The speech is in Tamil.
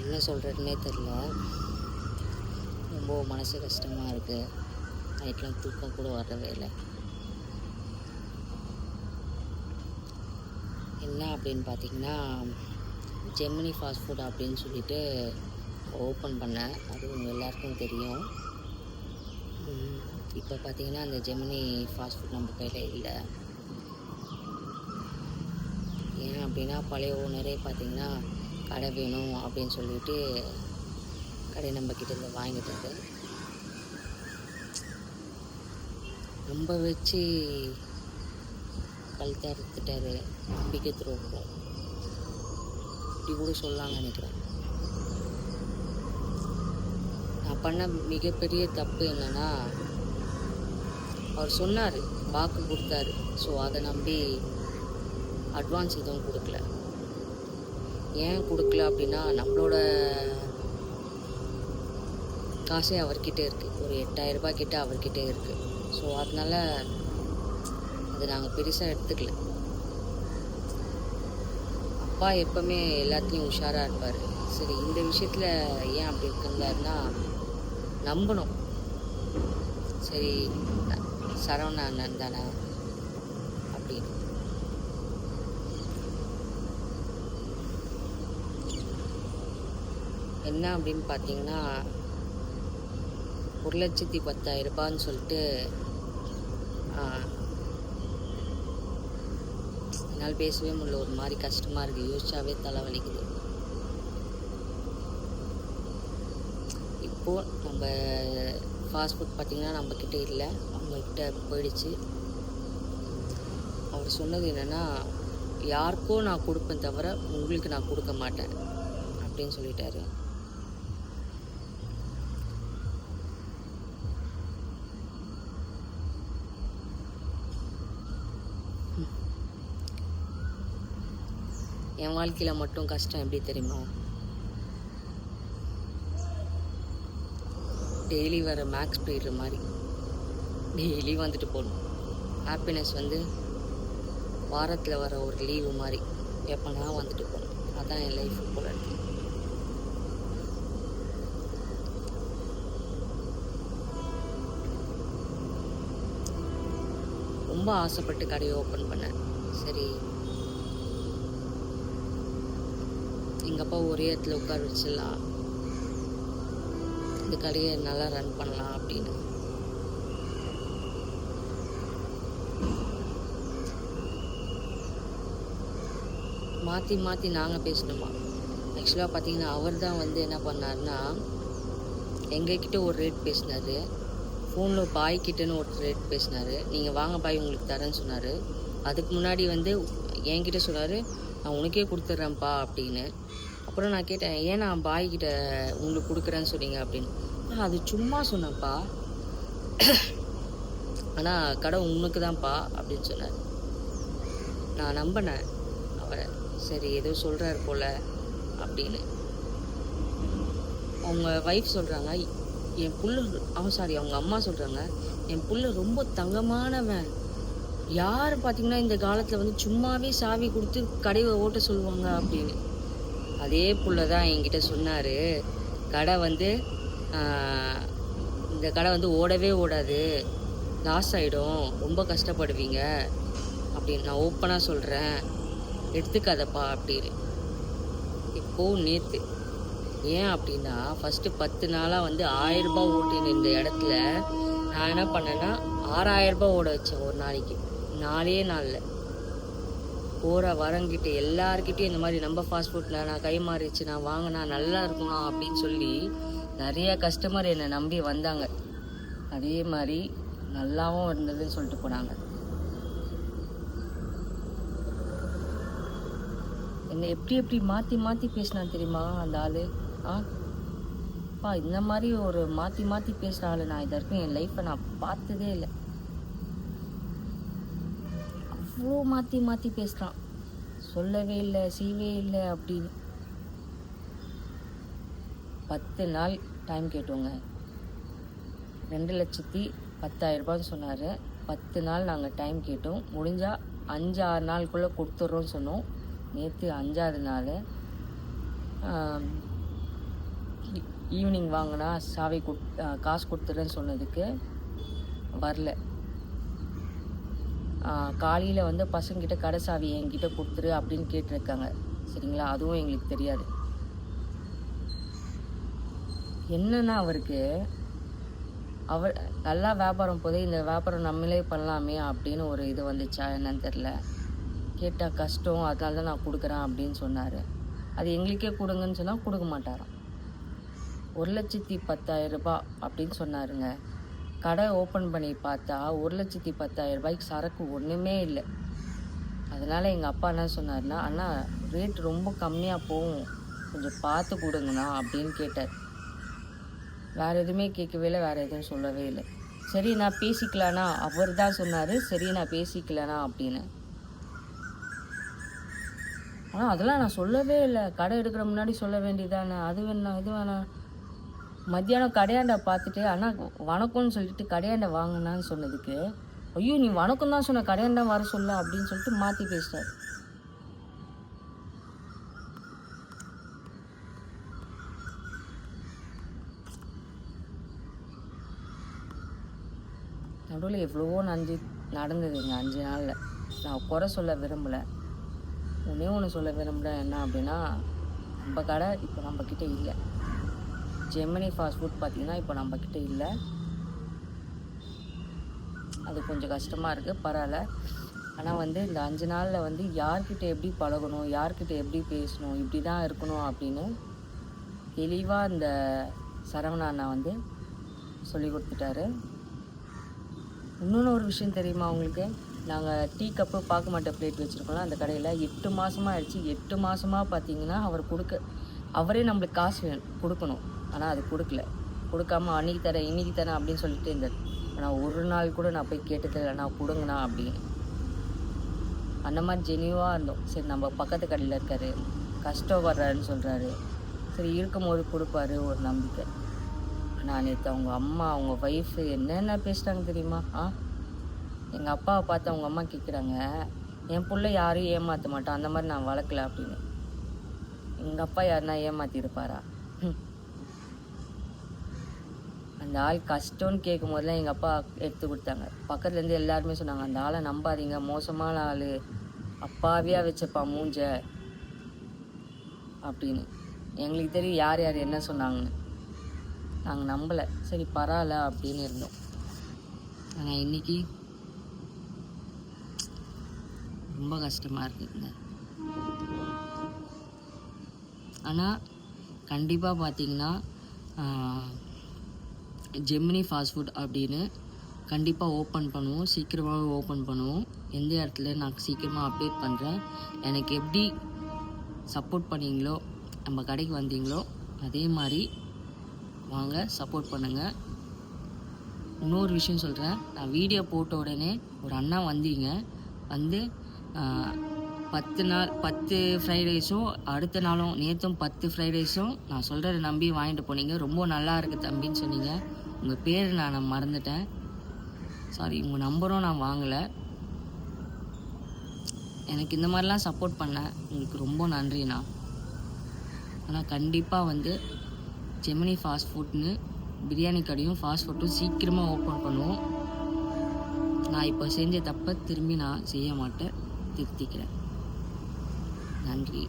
என்ன சொல்கிறதுனே தெரில. ரொம்ப மனசு கஷ்டமாக இருக்குது. நைட்லாம் தூக்கம் கூட வரவே இல்லை. என்ன அப்படின்னு பார்த்தீங்கன்னா, ஜெமினி ஃபாஸ்ட் ஃபுட் அப்படின்னு சொல்லிட்டு ஓப்பன் பண்ணேன். அது உங்கள் எல்லாருக்கும் தெரியும். இப்போ பார்த்தீங்கன்னா அந்த ஜெமினி ஃபாஸ்ட் ஃபுட் நம்ம கையில் இல்லை. ஏன் அப்படின்னா, பழைய ஓனரே பார்த்தீங்கன்னா கடை வேணும் அப்படின்னு சொல்லிட்டு கடை நம்ம கிட்டேருந்து வாங்கிட்டு ரொம்ப வச்சு கழுத்தை அறுத்துட்டாரு. நம்பிக்கை துரோகம் இப்படி கூட சொல்லலாம்னு நினைக்கிறேன். நான் பண்ண மிகப்பெரிய தப்பு என்னன்னா, அவர் சொன்னார், வாக்கு கொடுத்தாரு. ஸோ அதை நம்பி அட்வான்ஸ் எதுவும் கொடுக்கல. ஏன் கொடுக்கல அப்படின்னா, நம்மளோட காசே அவர்கிட்ட இருக்குது. ஒரு 8000 ரூபாய் கிட்ட அவர்கிட்ட இருக்குது. ஸோ அதனால அது நாங்கள் பெருசாக எடுத்துக்கல. அப்பா எப்போவுமே எல்லாத்தையும் உஷாராக இருப்பார். சரி, இந்த விஷயத்தில் ஏன் அப்படி இருக்குந்தாருன்னா, நம்பணும். சரி, சரவண அண்ணன் தானே அப்படின்னு. என்ன அப்படின்னு பார்த்தீங்கன்னா, 1,10,000 ரூபான்னு சொல்லிட்டு என்னால் பேசவே முடியல. ஒரு மாதிரி கஷ்டமாக இருக்குது. யோசிச்சாவே தலைவலிக்குது. இப்போது நம்ம ஃபாஸ்ட் ஃபுட் பார்த்திங்கன்னா நம்மக்கிட்ட இல்லை, அவங்கக்கிட்ட போயிடுச்சு. அவர் சொன்னது என்னென்னா, யாருக்கோ நான் கொடுப்பேன் தவிர உங்களுக்கு நான் கொடுக்க மாட்டேன் அப்படின்னு சொல்லிட்டாரு. என் வாழ்க்கையில் மட்டும் கஷ்டம் எப்படி தெரியுமா? டெய்லி வர மேக்ஸ் பீரியட் மாதிரி டெய்லி வந்துட்டு போகணும். ஹாப்பினஸ் வந்து வாரத்தில் வர ஒரு லீவு மாதிரி எப்போனா வந்துட்டு போகணும். அதான் என் லைஃப் போல இருக்கு. ரொம்ப ஆசைப்பட்டு கடையை ஓப்பன் பண்ணேன். சரி, எங்கள் அப்பா ஒரே இடத்துல உட்கார வச்சிடலாம், இந்த கடையை நல்லா ரன் பண்ணலாம் அப்படின்னு. மாற்றி மாற்றி நாங்கள் பேசணுமா? ஆக்சுவலாக பார்த்தீங்கன்னா, அவர் தான் வந்து என்ன பண்ணார்னா, எங்ககிட்ட ஒரு ரேட் பேசினார், ஃபோனில் பாய்கிட்டன்னு ஒரு ரேட் பேசினார். நீங்கள் வாங்க பாய் உங்களுக்கு தரேன்னு சொன்னார். அதுக்கு முன்னாடி வந்து என்கிட்ட சொன்னார், நான் உனக்கே கொடுத்துட்றேன்ப்பா அப்படின்னு. அப்புறம் நான் கேட்டேன், ஏன் நான் பாய்கிட்ட உங்களுக்கு கொடுக்குறேன்னு சொன்னீங்க அப்படின்னு. அது சும்மா சொன்னப்பா, ஆனால் கடை உனக்கு தான்ப்பா அப்படின்னு சொன்னார். நான் நம்பினேன் அவரை. சரி, ஏதோ சொல்கிறார் போல் அப்படின்னு. அவங்க ஒய்ஃப் சொல்கிறாங்க, என் புள்ள அவங்க அம்மா சொல்கிறாங்க, என் புள்ள ரொம்ப தங்கமானவன். யார் பார்த்திங்கன்னா இந்த காலத்தில் வந்து சும்மாவே சாவி கொடுத்து கடையை ஓட்ட சொல்லுவாங்க அப்படின்னு. அதே புள்ள தான் என்கிட்ட சொன்னார், கடை வந்து இந்த கடை வந்து ஓடவே ஓடாது, லாஸ் ஆகிடும், ரொம்ப கஷ்டப்படுவீங்க அப்படின்னு. நான் ஓப்பனாக சொல்கிறேன், எடுத்துக்காதப்பா அப்படின்னு. இப்போது நேற்று ஏன் அப்படின்னா, ஃபஸ்ட்டு 10 நாளாக வந்து 1000 ரூபாய் ஓட்டின இந்த இடத்துல நான் என்ன பண்ணேன்னா 6000 ரூபாய் ஓட வச்சேன் ஒரு நாளைக்கு. 4 நாளில் போகிற வரங்கிட்ட எல்லாருக்கிட்டையும் இந்த மாதிரி நம்ம ஃபாஸ்ட் ஃபுட்டில் நான் கை மாறிச்சு, நான் வாங்கினா நல்லா இருக்கணும் அப்படின்னு சொல்லி நிறைய கஸ்டமர் என்னை நம்பி வந்தாங்க. அதே மாதிரி நல்லாவும் இருந்ததுன்னு சொல்லிட்டு போனாங்க. என்னை எப்படி மாற்றி மாற்றி பேசினான் தெரியுமா அந்த ஆள்? அப்பா, இந்த மாதிரி ஒரு மாற்றி பேசுகிற ஆள் நான் இது வரைக்கும் என் லைஃப்பை நான் பார்த்ததே இல்லை. அவ்வளோ மாற்றி பேசுகிறான். சொல்லவே இல்லை, செய்யவே இல்லை அப்படின்னு. 10 நாள் டைம் கேட்டோங்க. 2,10,000 ரூபான்னு சொன்னார். 10 நாள் நாங்கள் டைம் கேட்டோம். முடிஞ்சால் 5-6 நாளுக்குள்ளே கொடுத்துட்றோன்னு சொன்னோம். நேற்று 5ஆவது நாள். ஈவினிங் வாங்கினா சாவி காசு கொடுத்துறேன்னு சொன்னதுக்கு வரல. காலையில் வந்து பசங்கிட்ட கடை சாவி என்கிட்ட கொடுத்துரு அப்படின்னு கேட்டிருக்காங்க. சரிங்களா, அதுவும் எங்களுக்கு தெரியாது. என்னன்னா அவருக்கு அவர் நல்லா வியாபாரம் போதே இந்த வியாபாரம் நம்மளே பண்ணலாமே அப்படின்னு ஒரு இது வந்துச்சா என்னன்னு தெரில. கேட்டால் கஷ்டம், அதனால தான் நான் கொடுக்குறேன் அப்படின்னு சொன்னார். அது எங்களுக்கே கொடுங்கன்னு சொன்னால் கொடுக்க மாட்டாராம். 1,10,000 அப்படின்னு சொன்னாருங்க. கடை ஓப்பன் பண்ணி பார்த்தா 1,10,000 சரக்கு ஒன்றுமே இல்லை. அதனால் எங்கள் அப்பா என்ன சொன்னார்னா, அண்ணா ரேட் ரொம்ப கம்மியாக போகும், கொஞ்சம் பார்த்து கொடுங்கண்ணா அப்படின்னு கேட்டார். வேறு எதுவுமே கேட்கவே இல்லை, வேறு எதுவும் சொல்லவே இல்லை. சரி நான் பேசிக்கலாண்ணா, அவர் தான் சொன்னார் சரி நான் பேசிக்கலாண்ணா அப்படின்னு. ஆனால் அதெல்லாம் நான் சொல்லவே இல்லை. கடை எடுக்கிற முன்னாடி சொல்ல வேண்டியதானே, அது வேணாம் இது வேணாம். மத்தியானம் கடையாண்டை பார்த்துட்டு அண்ணா வணக்கம்னு சொல்லிட்டு கடையாண்டை வாங்கினான்னு சொன்னதுக்கு, ஐயோ நீ வணக்கம் தான் சொன்ன, கடையாண்டா வர சொல்ல அப்படின்னு சொல்லிட்டு மாற்றி பேசிட்டார். நடுவில் எவ்வளவோ நடந்ததுங்க 5 நாளில். நான் குறை சொல்ல விரும்பலை, ஒன்று சொல்ல விரும்புகிறேன். என்ன அப்படின்னா, நம்ம கடை இப்போ நம்மக்கிட்ட இல்லை. ஜெமினி ஃபாஸ்ட் ஃபுட் பார்த்திங்கன்னா இப்போ நம்மக்கிட்ட இல்லை. அது கொஞ்சம் கஷ்டமாக இருக்குது, பரவாயில்ல. ஆனால் வந்து இந்த 5 நாளில் வந்து யார்கிட்ட எப்படி பழகணும், யார்கிட்ட எப்படி பேசணும், இப்படி தான் இருக்கணும் அப்படின்னு தெளிவாக இந்த சரவணா அண்ணா வந்து சொல்லி கொடுத்துட்டாரு. இன்னொன்று ஒரு விஷயம் தெரியுமா உங்களுக்கு, நாங்கள் டீ கப்பு பார்க்க மாட்டேன் பிளேட் வச்சுருக்கோம்ல அந்த கடையில் 8 மாதமாக ஆயிடுச்சு. 8 மாதமாக பார்த்தீங்கன்னா அவரே நம்மளுக்கு காசு கொடுக்கணும், ஆனால் அது கொடுக்காம அன்றைக்கி தரேன் இன்றைக்கி தரேன் அப்படின்னு சொல்லிட்டு இருந்தார். ஆனால் ஒரு நாள் கூட நான் போய் கேட்டதில்லை, நான் கொடுங்கண்ணா அப்படின்னு. அந்த மாதிரி ஜெனியூவாக இருந்தோம். சரி நம்ம பக்கத்து கடையில் இருக்கார், கஷ்டம் வர்றாருன்னு சொல்கிறாரு, சரி இருக்கும்போது கொடுப்பாரு ஒரு நம்பிக்கை. நான் நேற்று அவங்க அம்மா அவங்க ஒய்ஃபு என்னென்ன பேசுகிறாங்க தெரியுமா? எங்கள் அப்பாவை பார்த்து அவங்க அம்மா கேட்குறாங்க, என் பிள்ளை யாரையும் ஏமாற்ற மாட்டான், அந்த மாதிரி நான் வளர்க்கல அப்படின்னு. எங்கள் அப்பா யாருன்னா ஏமாற்றிருப்பாரா? அந்த ஆள் கஷ்டம்னு கேட்கும் போதெல்லாம் எங்கள் அப்பா எடுத்து கொடுத்தாங்க. பக்கத்துலேருந்து எல்லாருமே சொன்னாங்க, அந்த ஆளை நம்பாதீங்க, மோசமான ஆள், அப்பாவியாக வச்சப்பான் மூஞ்ச அப்படின்னு. எங்களுக்கு தெரியும் யார் யார் என்ன சொன்னாங்கன்னு. நாங்கள் நம்பலை, சரி பரவாயில்ல அப்படின்னு இருந்தோம். ஆனால் இன்றைக்கி ரொம்ப கஷ்டமாக இருக்குங்க. ஆனால் கண்டிப்பாக பார்த்தீங்கன்னா ஜெமினி ஃபாஸ்ட் ஃபுட் அப்படின்னு கண்டிப்பாக ஓப்பன் பண்ணுவோம், சீக்கிரமாகவே ஓப்பன் பண்ணுவோம். எந்த இடத்துல நான் சீக்கிரமாக அப்டேட் பண்ணுறேன். எனக்கு எப்படி சப்போர்ட் பண்ணீங்களோ, நம்ம கடைக்கு வந்தீங்களோ அதே மாதிரி வாங்க, சப்போர்ட் பண்ணுங்கள். இன்னொரு விஷயம் சொல்கிறேன், நான் வீடியோ போட்ட உடனே ஒரு அண்ணா வந்தீங்க, வந்து 10 ஃப்ரைட் ரைஸும் அடுத்த நாளும் நேற்றும் 10 ஃப்ரைட் ரைஸும் நான் சொல்கிறத நம்பி வாங்கிட்டு போனீங்க. ரொம்ப நல்லா இருக்குது தம்பின்னு சொன்னீங்க. உங்கள் பேர் நான் மறந்துட்டேன், சாரி, உங்கள் நம்பரும் நான் வாங்கலை. எனக்கு இந்த மாதிரிலாம் சப்போர்ட் பண்ண உங்களுக்கு ரொம்ப நன்றிண்ணா. ஆனால் கண்டிப்பாக வந்து ஜெமினி ஃபாஸ்ட் ஃபுட்னு பிரியாணி கடையும் ஃபாஸ்ட் ஃபுட்டும் சீக்கிரமாக ஓப்பன் பண்ணுவோம். நான் இப்போ செஞ்ச தப்பை திரும்பி நான் செய்ய மாட்டேன், திருத்திக்கிறேன். நன்றி.